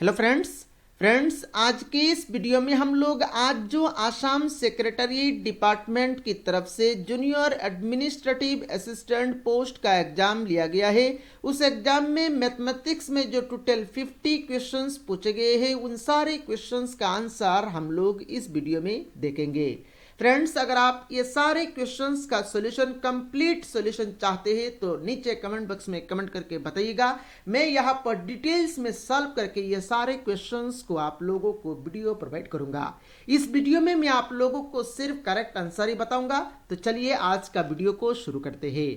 Hello friends आज के इस वीडियो में हम लोग आज जो आसाम सेक्रेटरीट डिपार्टमेंट की तरफ से जूनियर एडमिनिस्ट्रेटिव असिस्टेंट पोस्ट का एग्जाम लिया गया है, उस एग्जाम में मैथमेटिक्स में जो टोटल 50 क्वेश्चंस पूछे गए हैं, उन सारे क्वेश्चंस का आंसर हम लोग इस वीडियो में देखेंगे। फ्रेंड्स, अगर आप ये सारे क्वेश्चंस का सॉल्यूशन कंप्लीट सॉल्यूशन चाहते हैं तो नीचे कमेंट बॉक्स में कमेंट करके बताइएगा। मैं यहाँ पर डिटेल्स में सॉल्व करके ये सारे क्वेश्चंस को आप लोगों को वीडियो प्रोवाइड करूंगा। इस वीडियो में मैं आप लोगों को सिर्फ करेक्ट आंसर ही बताऊंगा। तो चलिए आज का वीडियो को शुरू करते हैं।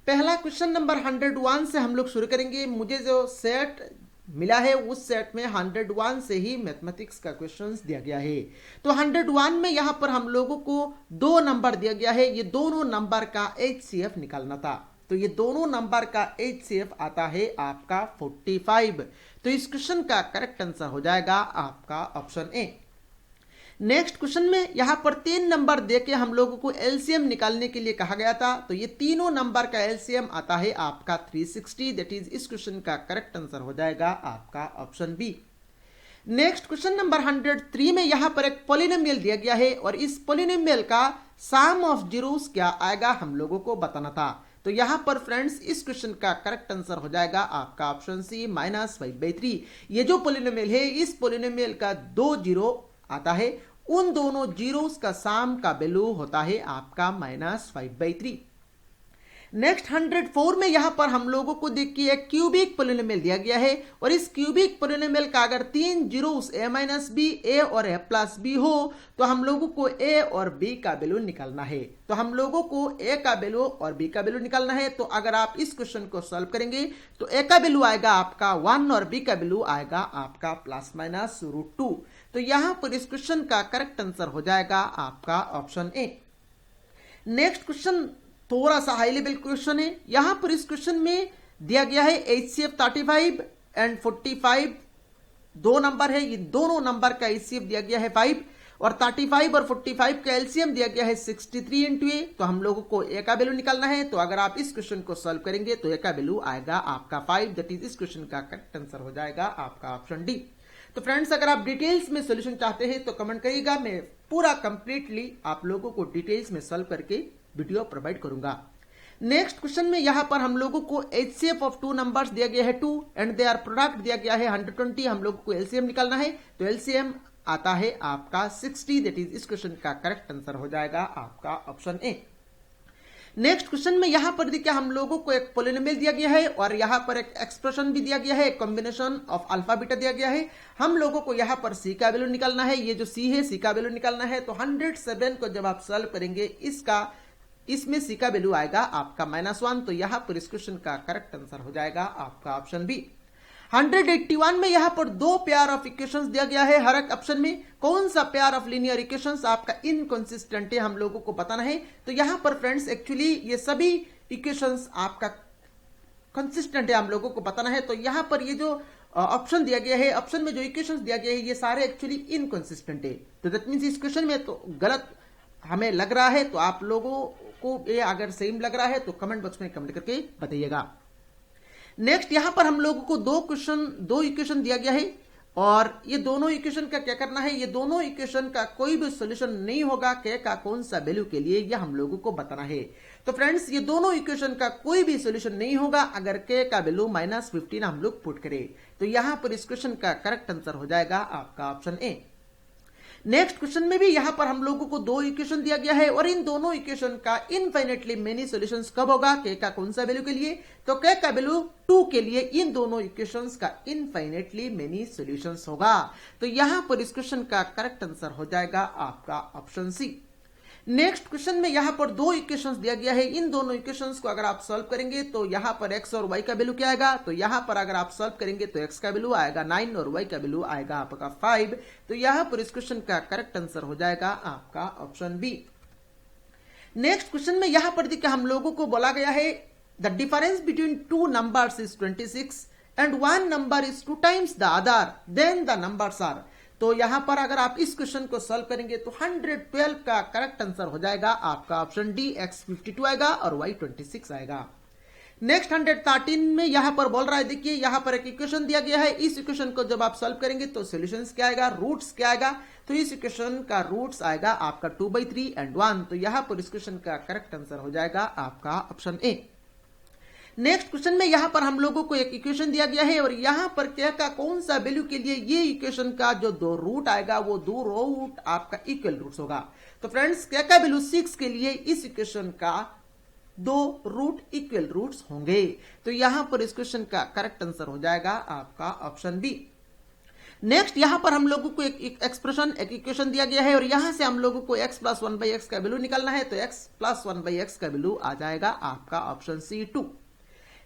पहला क्वेश्चन नंबर 101 से हम लोग शुरू करेंगे। मुझे जो सेट मिला है उस सेट में 101 से ही मैथमेटिक्स का क्वेश्चंस दिया गया है। तो 101 में यहां पर हम लोगों को दो नंबर दिया गया है, ये दोनों नंबर का HCF निकालना था। तो ये दोनों नंबर का HCF आता है आपका 45। तो इस क्वेश्चन का करेक्ट आंसर हो जाएगा आपका ऑप्शन ए। नेक्स्ट क्वेश्चन में यहां पर 3 नंबर देके हम लोगों को एलसीएम निकालने के लिए कहा गया था। तो ये तीनों नंबर का एलसीएम आता है आपका 360। दैट इज इस क्वेश्चन का करेक्ट आंसर हो जाएगा आपका option B. Next question number 103 में यहां पर एक पॉलिनोमियल दिया गया है और इस पॉलिनोमियल का सम ऑफ जीरोस क्या आएगा हम लोगों को बताना था। तो यहां पर फ्रेंड्स इस क्वेश्चन का करेक्ट आंसर हो जाएगा आपका ऑप्शन सी -5/3। ये जो पॉलिनोमियल है, इस पॉलिनोमियल का 2 जीरो आता है, उन दोनों जीरोस का सम का वैल्यू होता है आपका -5/3। नेक्स्ट 104 में यहां पर हम लोगों को देखिए एक क्यूबिक पॉलिनोमियल दिया गया है और इस क्यूबिक पॉलिनोमियल का अगर 3 जीरोस a-b, a और a+b हो तो हम लोगों को a और b का वैल्यू निकालना है। तो हम लोगों को a का वैल्यू और b का वैल्यू निकालना है। तो अगर आप इस क्वेश्चन को सॉल्व करेंगे तो a का वैल्यू आएगा आपका 1 और b का वैल्यू आएगा आपका ±√2। तो यहां पर इस क्वेश्चन का करेक्ट आंसर हो जाएगा आपका ऑप्शन ए। नेक्स्ट क्वेश्चन थोड़ा सा हाई लेवल क्वेश्चन है। यहां पर इस क्वेश्चन में दिया गया है HCF 35 एंड 45 दो नंबर है, ये दोनों नंबर का HCF दिया गया है 5 और 35 और 45 का एलसीएम दिया गया है 63 इंटू ए। तो हम लोगों को ए का वैल्यू निकालना है। तो अगर आप इस क्वेश्चन को सॉल्व करेंगे तो ए का वैल्यू आएगा आपका 5। दैट इज इस क्वेश्चन का करेक्ट आंसर हो जाएगा आपका ऑप्शन डी। तो फ्रेंड्स, अगर आप डिटेल्स में सॉल्यूशन चाहते हैं तो कमेंट करिएगा, मैं पूरा कंप्लीटली आप लोगों को डिटेल्स में सॉल्व करके वीडियो प्रोवाइड करूंगा। नेक्स्ट क्वेश्चन में यहां पर हम लोगों को HCF ऑफ 2 नंबर्स दिया गया है 2 एंड देयर प्रोडक्ट दिया गया है 120। हम लोगों को एलसीएम निकालना है। तो एलसीएम आता है आपका 60। दैट इज इस क्वेश्चन का करेक्ट आंसर हो जाएगा आपका ऑप्शन ए। नेक्स्ट क्वेश्चन में यहां पर देखिए हम लोगों को एक पॉलिनोमियल दिया गया है और यहां पर एक एक्सप्रेशन भी दिया गया है, एक कॉम्बिनेशन ऑफ अल्फा बीटा दिया गया है। हम लोगों को यहां पर सी का वैल्यू निकालना है। ये जो सी है, सी का वैल्यू निकालना है। तो 107 को जब आप सॉल्व करेंगे इसमें सी का वैल्यू आएगा आपका -1। तो यहां पर इस क्वेश्चन का करेक्ट आंसर हो जाएगा आपका ऑप्शन बी। 181 में यहां पर दो पेयर ऑफ इक्वेशंस दिया गया है। हर एक ऑप्शन में कौन सा पेयर ऑफ लीनियर इक्वेशंस आपका इनकंसिस्टेंट है हम लोगों को बताना है। तो यहां पर फ्रेंड्स एक्चुअली ये सभी इक्वेशंस आपका कंसिस्टेंट है हम लोगों को बताना है। तो यहां पर ये जो ऑप्शन दिया गया है, ऑप्शन में जो इक्वेशंस दिया गया है, ये सारे एक्चुअली इनकंसिस्टेंट है। तो दैट मींस इस क्वेश्चन में तो गलत हमें लग रहा है। तो आप लोगों को ये अगर सेम लग रहा है तो कमेंट बॉक्स में कमेंट करके बताइएगा। नेक्स्ट यहां पर हम लोगों को दो इक्वेशन दिया गया है और ये दोनों इक्वेशन का क्या करना है। ये दोनों इक्वेशन का कोई भी सॉल्यूशन नहीं होगा के का कौन सा वैल्यू के लिए, यह हम लोगों को बताना है। तो फ्रेंड्स, ये दोनों इक्वेशन का कोई भी सॉल्यूशन नहीं होगा अगर के का वैल्यू -15 हम लोग पुट करें। तो यहां पर इस क्वेश्चन का करेक्ट आंसर हो जाएगा आपका ऑप्शन ए। नेक्स्ट क्वेश्चन में भी यहां पर हम लोगों को दो इक्वेशन दिया गया है और इन दोनों इक्वेशन का इनफाइनेटली मेनी सॉल्यूशंस कब होगा, के का कौन सा वैल्यू के लिए। तो के का वैल्यू 2 के लिए इन दोनों इक्वेशंस का इनफाइनेटली मेनी सॉल्यूशंस होगा। तो यहां पर इस क्वेश्चन का करेक्ट आंसर हो जाएगा आपका ऑप्शन सी। नेक्स्ट क्वेश्चन में यहां पर दो इक्वेशंस दिया गया है। इन दोनों इक्वेशंस को अगर आप सॉल्व करेंगे तो यहां पर x और y का वैल्यू क्या आएगा। तो यहां पर अगर आप सॉल्व करेंगे तो x का वैल्यू आएगा 9 और y का वैल्यू आएगा आपका 5। तो यहां पर इस क्वेश्चन का करेक्ट आंसर हो जाएगा आपका ऑप्शन बी। नेक्स्ट क्वेश्चन में यहां पर देखिए हम लोगों को बोला गया है the difference between 2 numbers is 26 and 1 number is 2 times the other, then the numbers are. तो यहां पर अगर आप इस क्वेश्चन को सॉल्व करेंगे तो 112 का करेक्ट आंसर हो जाएगा आपका ऑप्शन डी, x 52 आएगा और y 26 आएगा। नेक्स्ट 113 में यहां पर बोल रहा है, देखिए यहां पर एक इक्वेशन दिया गया है, इस इक्वेशन को जब आप सॉल्व करेंगे तो सॉल्यूशंस क्या आएगा, रूट्स क्या आएगा, तो इस इक्वेशन का रूट्स आएगा आपका 2/3 एंड 1। तो यहां पर इस क्वेश्चन का करेक्ट आंसर हो जाएगा आपका ऑप्शन ए। नेक्स्ट क्वेश्चन में यहां पर हम लोगों को एक इक्वेशन दिया गया है और यहां पर क्या का कौन सा वैल्यू के लिए ये इक्वेशन का जो दो रूट आएगा वो दो रूट आपका इक्वल रूट्स होगा। तो फ्रेंड्स क्या का वैल्यू 6 के लिए इस इक्वेशन का दो रूट इक्वल रूट्स होंगे। तो यहां पर इस क्वेश्चन का करेक्ट आंसर हो जाएगा आपका ऑप्शन बी। नेक्स्ट यहां पर हम लोगों को एक एक्सप्रेशन एक इक्वेशन दिया गया है और यहां से हम लोगों को x प्लस 1/x का वैल्यू निकालना है। तो x प्लस 1/x का वैल्यू आ जाएगा आपका ऑप्शन सी 2।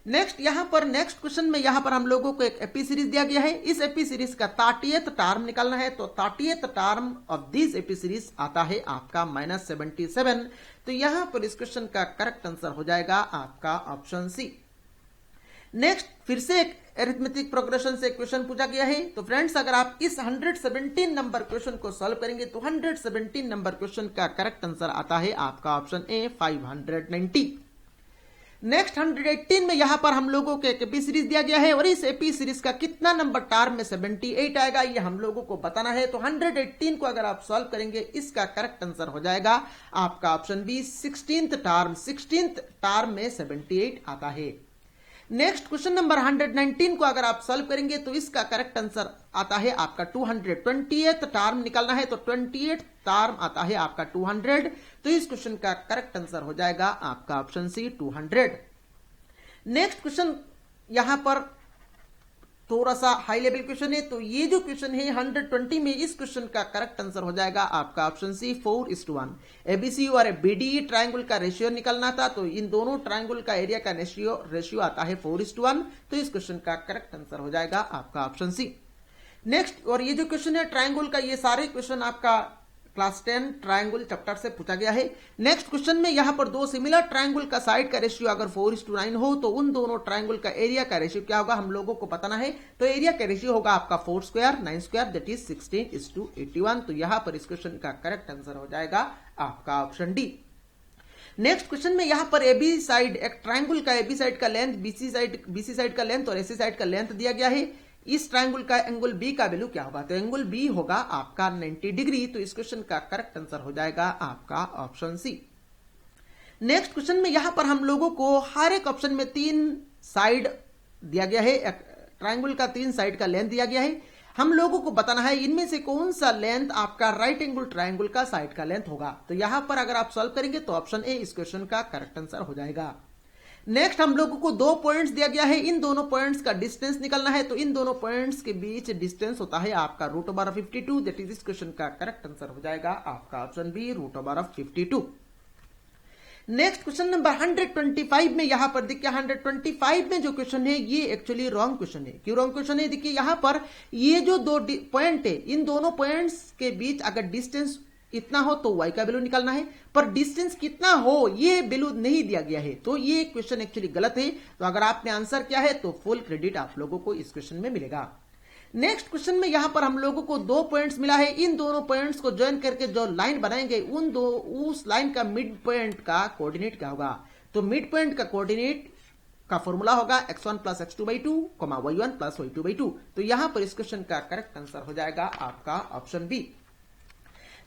नेक्स्ट यहां पर नेक्स्ट क्वेश्चन में यहां पर हम लोगों को एक एपी सीरीज दिया गया है, इस एपी सीरीज का 30th टर्म निकालना है। तो 30th term of this AP series आता है आपका -77। तो यहां पर इस क्वेश्चन का करेक्ट आंसर हो जाएगा आपका ऑप्शन सी। नेक्स्ट फिर से एक अरिथमेटिक प्रोग्रेशन से क्वेश्चन पूछा गया है। तो फ्रेंड्स अगर आप इस 117 नंबर क्वेश्चन को सॉल्व करेंगे तो 117 नंबर क्वेश्चन का करेक्ट आंसर आता है आपका ऑप्शन ए 590। नेक्स्ट 118 में यहां पर हम लोगों को एक एपी सीरीज दिया गया है और इस एपी सीरीज का कितना नंबर टर्म में 78 आएगा ये हम लोगों को बताना है। तो 118 को अगर आप सॉल्व करेंगे इसका करेक्ट आंसर हो जाएगा आपका ऑप्शन बी 16th टर्म में 78 आता है। नेक्स्ट क्वेश्चन नंबर 119 को अगर आप सॉल्व करेंगे तो इसका करेक्ट आंसर आता है आपका 220th टर्म निकालना है। तो 20th टर्म आता है आपका 200। तो इस क्वेश्चन का करेक्ट आंसर हो जाएगा आपका ऑप्शन सी 200। नेक्स्ट क्वेश्चन यहां पर थोड़ा सा हाई लेवल क्वेश्चन है। तो ये जो क्वेश्चन है 120 में इस क्वेश्चन का करेक्ट आंसर हो जाएगा आपका ऑप्शन सी 4:1। एबीसी और बीडीई ट्रायंगल का रेशियो निकालना था। तो इन दोनों ट्रायंगल का एरिया का रेशियो आता है 4:1। तो इस क्वेश्चन का करेक्ट आंसर हो जाएगा आपका ऑप्शन सी। नेक्स्ट और ये जो क्वेश्चन है ट्रायंगल का, ये सारे क्वेश्चन आपका क्लास 10 ट्रायंगल चैप्टर से पूछा गया है। नेक्स्ट क्वेश्चन में यहां पर दो सिमिलर ट्रायंगल का साइड का रेशियो अगर 4:9 हो तो उन दोनों ट्रायंगल का एरिया का रेशियो क्या होगा हम लोगों को बताना है। तो एरिया का रेशियो होगा आपका 4 स्क्वायर 9 स्क्वायर दैट इज 16:81। तो यहां पर इस क्वेश्चन का करेक्ट आंसर हो जाएगा आपका ऑप्शन डी। नेक्स्ट क्वेश्चन में यहां पर एबी साइड एक ट्रायंगल का एबी साइड का लेंथ बीसी साइड का लेंथ और एसी साइड का लेंथ दिया गया है। इस ट्रायंगल का एंगल बी का वैल्यू क्या होगा, तो एंगल बी होगा आपका 90 डिग्री। तो इस क्वेश्चन का करेक्ट आंसर हो जाएगा आपका ऑप्शन सी। नेक्स्ट क्वेश्चन में यहां पर हम लोगों को हर एक ऑप्शन में 3 साइड दिया गया है, ट्रायंगल का 3 साइड का लेंथ दिया गया है। हम लोगों को बताना है इनमें से कौन सा लेंथ आपका राइट एंगल ट्रायंगल का साइड का लेंथ होगा। तो यहां पर अगर आप सॉल्व करेंगे तो ऑप्शन ए इस क्वेश्चन का करेक्ट आंसर हो जाएगा। नेक्स्ट हम लोगों को 2 पॉइंट्स दिया गया है, इन दोनों पॉइंट्स का डिस्टेंस निकालना है। तो इन दोनों पॉइंट्स के बीच डिस्टेंस होता है आपका √52। दैट इज इस क्वेश्चन का करेक्ट आंसर हो जाएगा आपका option B √52। Next question number 125 में यहां पर देखिए 125 में जो क्वेश्चन है ये एक्चुअली रॉन्ग क्वेश्चन है। क्यों रॉन्ग क्वेश्चन है, देखिए यहां पर ये जो 2 पॉइंट है इन दोनों पॉइंट्स के बीच अगर डिस्टेंस इतना हो तो y का वैल्यू निकालना है, पर डिस्टेंस कितना हो ये वैल्यू नहीं दिया गया है। तो ये क्वेश्चन एक्चुअली गलत है। तो अगर आपने आंसर किया है तो फुल क्रेडिट आप लोगों को इस क्वेश्चन में मिलेगा। नेक्स्ट क्वेश्चन में यहां पर हम लोगों को 2 पॉइंट्स मिला है, इन दोनों पॉइंट्स को ज्वाइन करके जो लाइन बनाएंगे उस लाइन का मिड पॉइंट का कोऑर्डिनेट क्या होगा। तो मिड पॉइंट का कोऑर्डिनेट का फॉर्मूला होगा x1 + x2/2, y1 + y2/2। तो यहां पर इस क्वेश्चन का करेक्ट आंसर हो जाएगा आपका ऑप्शन बी।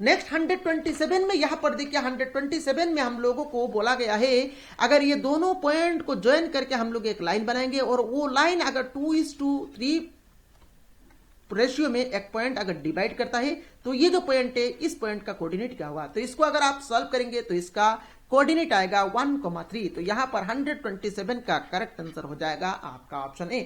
नेक्स्ट 127 में यहां पर देखिए 127 में हम लोगों को बोला गया है अगर ये दोनों पॉइंट को ज्वाइन करके हम लोग एक लाइन बनाएंगे और वो लाइन अगर 2:3 रेशियो में एक पॉइंट अगर डिवाइड करता है तो ये जो पॉइंट है इस पॉइंट का कोऑर्डिनेट क्या होगा। तो इसको अगर आप सॉल्व करेंगे तो इसका कोऑर्डिनेट आएगा 1,3। तो यहां पर 127 का करेक्ट आंसर हो जाएगा आपका option A.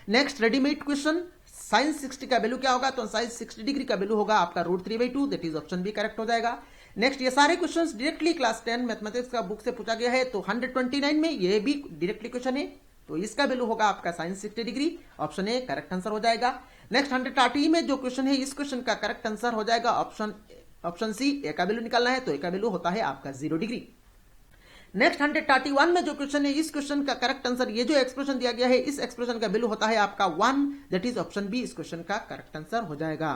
Next readymade question sin 60 का वैल्यू क्या होगा, तो sin 60 डिग्री का वैल्यू होगा आपका √3/2। That is option B correct हो जाएगा। नेक्स्ट ये सारे क्वेश्चंस डायरेक्टली क्लास 10 मैथमेटिक्स का बुक से पूछा गया है। तो 129 में ये भी डायरेक्टली क्वेश्चन है, तो इसका वैल्यू होगा आपका sin 60 degree. Option A correct answer हो जाएगा। नेक्स्ट 130 में जो क्वेश्चन है इस क्वेश्चन का करेक्ट आंसर हो जाएगा ऑप्शन सी। ए का वैल्यू निकालना है तो ए का वैल्यू होता है आपका 0 डिग्री। नेक्स्ट 131 में जो क्वेश्चन है इस क्वेश्चन का करेक्ट आंसर ये जो एक्सप्रेशन दिया गया है इस एक्सप्रेशन का वैल्यू होता है आपका 1। दैट इज ऑप्शन बी इस क्वेश्चन का करेक्ट आंसर हो जाएगा।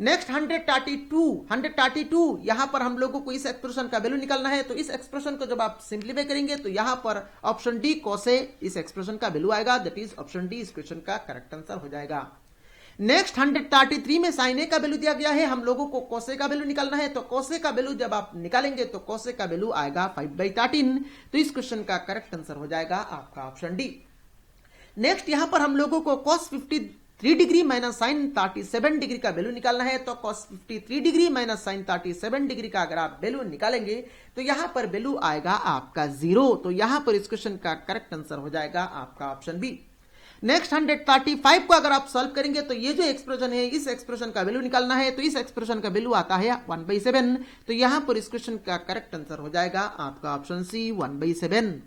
नेक्स्ट 132 यहां पर हम लोगों को इस एक्सप्रेशन का वैल्यू निकालना है। तो इस एक्सप्रेशन को जब आप सिंप्लीफाई करेंगे तो यहां पर ऑप्शन डी कोसे इस एक्सप्रेशन का वैल्यू आएगा, दैट इज ऑप्शन डी इस क्वेश्चन का करेक्ट आंसर हो जाएगा। नेक्स्ट 133 में साइन ए का वैल्यू दिया गया है, हम लोगों को कोसे का वैल्यू निकालना है। तो कोसे का वैल्यू जब आप निकालेंगे तो कोसे का वैल्यू आएगा 5/13, तो इस क्वेश्चन का करेक्ट आंसर हो जाएगा आपका ऑप्शन डी। नेक्स्ट यहां पर हम लोगों को cos 53 degree minus sine 37 degree का वैल्यू निकालना है। तो cos 53 degree minus sine 37 degree का अगर आप वैल्यू निकालेंगे तो यहां पर वैल्यू आएगा आपका 0, तो यहां पर इस क्वेश्चन का करेक्ट आंसर हो जाएगा आपका ऑप्शन बी। नेक्स्ट 135 को अगर आप सॉल्व करेंगे तो ये जो एक्सप्रेशन है इस एक्सप्रेशन का वैल्यू निकालना है। तो इस एक्सप्रेशन का वैल्यू आता है 1/7, तो यहां पर इस क्वेश्चन का करेक्ट आंसर हो जाएगा आपका ऑप्शन सी 1/7।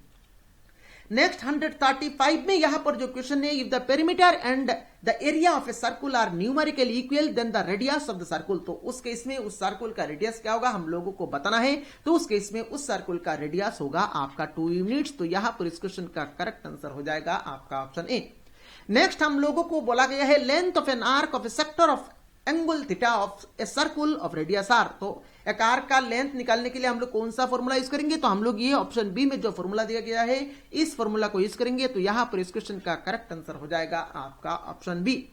नेक्स्ट 135 में यहां पर जो क्वेश्चन है, if the perimeter and the area of a circle are numerically equal then the radius of the circle, तो उस केस में उस सर्कुल का रेडियस क्या होगा हम लोगों को बताना है। तो उस केस में उस सर्कुल का रेडियस होगा आपका 2 यूनिट्स, तो यहां पर इस क्वेश्चन का करेक्ट आंसर हो जाएगा आपका ऑप्शन ए। नेक्स्ट हम लोगों को बोला गया है length of an arc of a sector of angle theta of a circle of radius r, तो एक आर्क का लेंथ निकालने के लिए हम लोग कौन सा फॉर्मूला यूज करेंगे, तो हम लोग ये ऑप्शन बी में जो फॉर्मूला दिया गया है इस फॉर्मूला को यूज करेंगे। तो यहां पर इस क्वेश्चन का करेक्ट आंसर हो जाएगा आपका ऑप्शन बी।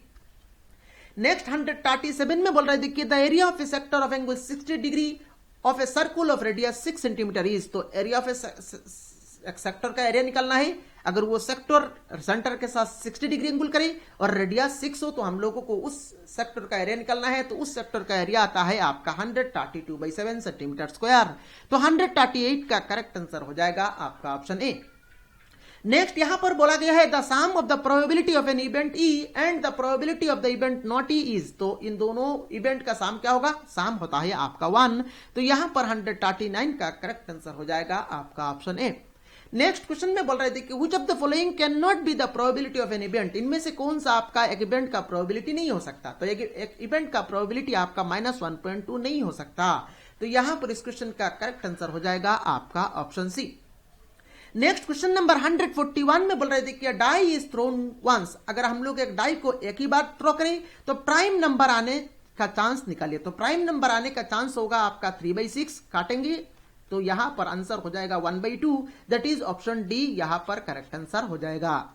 नेक्स्ट 137 में बोल रहा है देखिए the area of a sector of angle 60 degree of a circle of radius 6 centimetre is, तो एरिया ऑफ एक सेक्टर का एरिया निकालना है। अगर वो सेक्टर सेंटर के साथ 60 डिग्री एंगल करे और रेडियस 6 हो तो हम लोगों को उस सेक्टर का एरिया निकालना है। तो उस सेक्टर का एरिया आता है आपका 132/7 सेंटीमीटर स्क्वायर, तो 138 का करेक्ट आंसर हो जाएगा आपका ऑप्शन ए। नेक्स्ट यहां पर बोला गया है the sum of the probability of an event E and the probability of the event not E is, तो इन दोनों इवेंट का सम क्या होगा, सम होता है आपका 1, तो यहां पर 139 का करेक्ट आंसर हो जाएगा आपका ऑप्शन ए। नेक्स्ट क्वेश्चन में बोल रहे थे कि which of the following can not be the probability of an event, इनमें से कौन सा आपका एक इवेंट का प्रोबेबिलिटी नहीं हो सकता। तो एक इवेंट का प्रोबेबिलिटी आपका -1.2 नहीं हो सकता, तो यहां पर इस क्वेश्चन का करेक्ट आंसर हो जाएगा आपका option C. Next question number 141 में बोल रहे थे कि डाई इज थ्रोन वंस, अगर हम लोग एक डाई को एक ही बार थ्रो करें तो प्राइम नंबर आने का चांस निकालिए। तो प्राइम नंबर आने का चांस होगा आपका 3/6, काटेंगे तो यहां पर आंसर हो जाएगा 1/2, दैट इज ऑप्शन डी यहां पर करेक्ट आंसर हो जाएगा।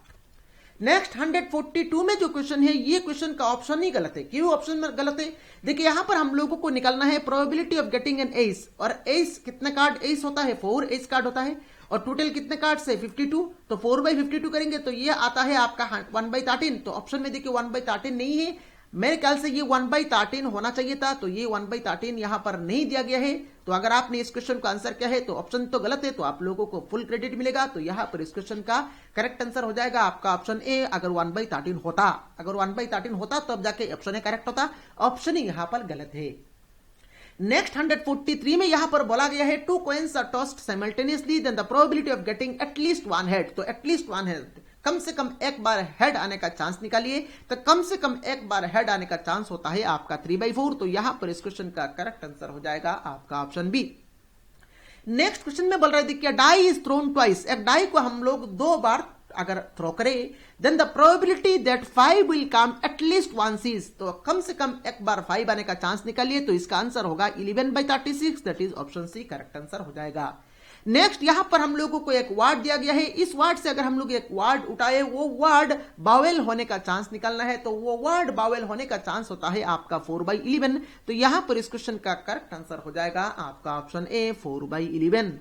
नेक्स्ट 142 में जो क्वेश्चन है ये क्वेश्चन का ऑप्शन ही गलत है। क्यों ऑप्शन में गलत है, देखिए यहां पर हम लोगों को निकालना है probability of getting an S, और एस कितने कार्ड एस होता है 4 एस कार्ड होता है, और टोटल कितने कार्ड से 52, तो 4/52 करेंगे तो ये आता है आपका 1/13, तो ऑप्शन में देखिए 1/13 नहीं है, मेरे ख्याल से ये 1/13 होना चाहिए था, तो ये 1/13 यहां पर नहीं दिया गया है। तो अगर आपने इस क्वेश्चन का आंसर किया है तो ऑप्शन तो गलत है, तो आप लोगों को फुल क्रेडिट मिलेगा। तो यहां पर इस क्वेश्चन का करेक्ट आंसर हो जाएगा आपका ऑप्शन ए। अगर 1/13 होता, अगर 1/13 होता तब जाके ऑप्शन ए करेक्ट होता, ऑप्शन ही यहां पर गलत है। नेक्स्ट 143 में यहां पर बोला गया है two coins are tossed simultaneously then the probability of getting at least one head, तो एटलीस्ट वन हेड कम से कम एक बार हेड आने का चांस निकालिए। तो कम से कम एक बार हेड आने का चांस होता है आपका 3/4, तो यहां पर इस क्वेश्चन का करेक्ट आंसर हो जाएगा आपका ऑप्शन बी। नेक्स्ट क्वेश्चन में बोल रहे थे कि डाई इज थ्रोन ट्वाइस, एक डाई को हम लोग 2 बार अगर थ्रो करें then the probability that 5 will come at least once is, तो कम से कम एक बार 5 आने का चांस निकालिए। तो इसका आंसर होगा 11/36, that is option C correct answer हो जाएगा। नेक्स्ट यहां पर हम लोगों को एक वर्ड दिया गया है, इस वर्ड से अगर हम लोग एक वर्ड उठाए वो वर्ड बावेल होने का चांस निकालना है। तो वो वर्ड बावेल होने का चांस होता है आपका 4/11, तो यहां पर इस क्वेश्चन का करेक्ट आंसर हो जाएगा आपका option A 4/11।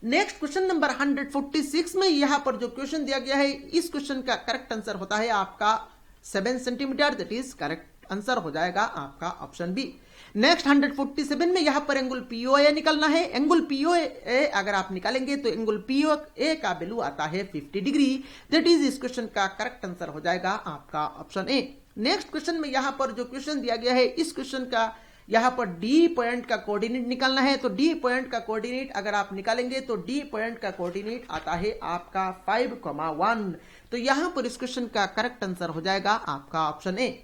Next question number 146 में यहां पर जो क्वेश्चन दिया गया है इस क्वेश्चन का करेक्ट आंसर होता है आपका 7 centimetre, that is correct answer हो जाएगा आपका ऑप्शन बी। नेक्स्ट 147 में यहां पर एंगल पीओए निकालना है। एंगल पीओए अगर आप निकालेंगे तो एंगल पीओए का वैल्यू आता है 50 डिग्री, दैट इज इस क्वेश्चन का करेक्ट आंसर हो जाएगा आपका ऑप्शन ए। नेक्स्ट क्वेश्चन में यहां पर जो क्वेश्चन दिया गया है इस क्वेश्चन का यहां पर डी पॉइंट का कोऑर्डिनेट निकालना है। तो डी पॉइंट का कोऑर्डिनेट अगर आप निकालेंगे तो डी पॉइंट का कोऑर्डिनेट आता है आपका 5,1, तो यहां पर इस क्वेश्चन का करेक्ट आंसर हो जाएगा आपका ऑप्शन ए।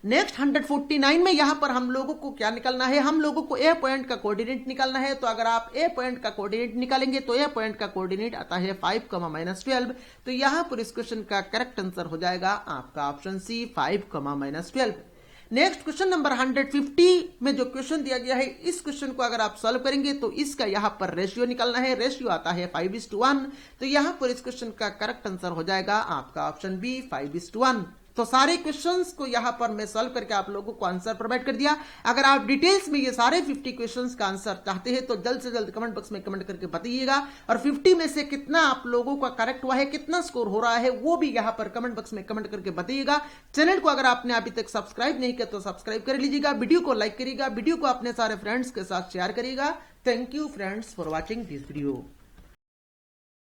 नेक्स्ट 149 में यहां पर हम लोगों को क्या निकालना है, हम लोगों को ए पॉइंट का कोऑर्डिनेट निकालना है। तो अगर आप ए पॉइंट का कोऑर्डिनेट निकालेंगे तो ए पॉइंट का कोऑर्डिनेट आता है 5,-12, तो यहां पर इस क्वेश्चन का करेक्ट आंसर हो जाएगा आपका option C 5,-12। Next question number 150 में जो क्वेश्चन दिया गया है, इस क्वेश्चन को अगर आप सॉल्व करेंगे तो इसका यहां पर रेशियो निकालना है। रेशियो आता है 5:1, तो यहां पर इस क्वेश्चन का करेक्ट आंसर हो जाएगा आपका ऑप्शन बी 5:1। तो सारे क्वेश्चंस को यहां पर मैं सॉल्व करके आप लोगों को आंसर प्रोवाइड कर दिया। अगर आप डिटेल्स में ये सारे 50 क्वेश्चंस का आंसर चाहते हैं तो जल्द से जल्द कमेंट बॉक्स में कमेंट करके बताइएगा, और 50 में से कितना आप लोगों का करेक्ट हुआ है, कितना स्कोर हो रहा है, वो भी यहां पर कमेंट बॉक्स में कमेंट करके बताइएगा। चैनल को अगर आपने अभी तक सब्सक्राइब नहीं किया तो सब्सक्राइब कर लीजिएगा, वीडियो को लाइक करिएगा, वीडियो को अपने सारे फ्रेंड्स के साथ शेयर करिएगा। Thank you friends for watching this video.